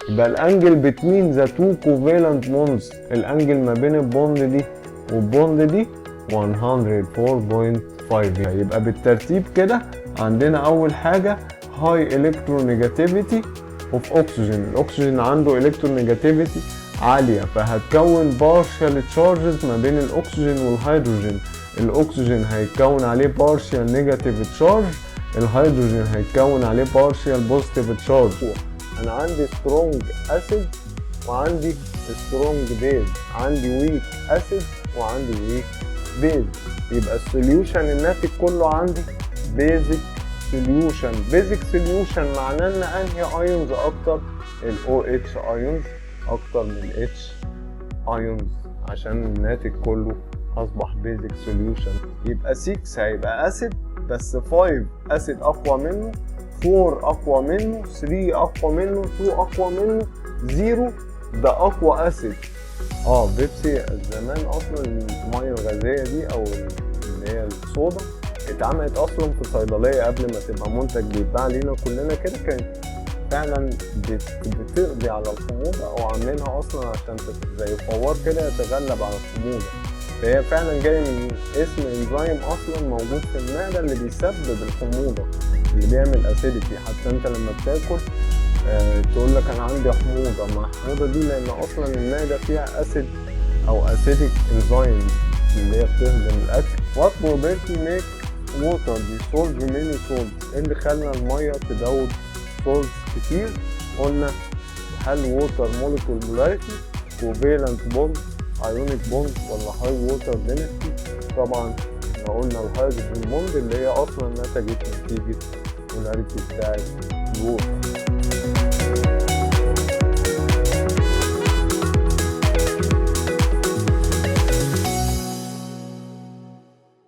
يبقى الانجل بتوين ذا تو كوفالنت بوندز، الانجل ما بين البوند دي والبوند دي 104.5. يبقى بالترتيب كده عندنا اول حاجه هاي الكترونيجاتيفيتي اوف اوكسجين، الاكسجين عنده الكترونيجاتيفيتي عاليه، فهتكون بارشال تشارجز ما بين الاكسجين والهيدروجين. الاكسجين هيتكون عليه بارشال نيجاتيف تشارج، الهيدروجين هيتكون عليه بارشال بوزيتيف تشارج. انا عندي سترونج اسيد وعندي سترونج بيز، عندي ويك اسيد وعندي ويك بيز. يبقى السوليوشن الناتج كله عندي بيزك سوليوشن. بيزك سوليوشن معناه ان انهي ايونز اكتر؟ الاو اتش ايونز اكتر من الاتش ايونز، عشان الناتج كله اصبح بيزك سوليوشن. يبقى 6 هيبقى اسيد بس 5 اسيد اقوى منه، 4 اقوى منه، 3 اقوى منه، 2 اقوى منه، 0 ده اقوى اسيد. بيبسي زمان اصلا الميه الغازيه دي او اللي هي الصودا اتعملت اصلا في صيدليه قبل ما تبقى منتج بيتباع لينا كلنا كده، كانت فعلا بتقضي على الحموضه او عاملينها اصلا عشان زي فوار كده يتغلب على الحموضه. فهي فعلا جايه من اسم انزيم اصلا موجود في المعده اللي بيسبب الحموضه، اللي بيعمل اسيديتي. حتى انت لما بتاكل تقول لك انا عندي حموضه، ما الحموضه دي لان اصلا المعده فيها اسيد او اسيديك انزيم اللي هي بتهضم الاكل. وات بروبابيلتي ميك ووتر dissolve many salts، ايه اللي خلى الميه تدوب سولز كتير؟ قلنا هل ووتر موليكول بولاريتي، كوفالنت بوند، ايونيك بوند، ولا هاي ووتر دينستي؟ طبعا احنا قلنا الهيدروجين بوند اللي هي اصلا نتجت نتيجه البولاريتي بتاعت الووتر.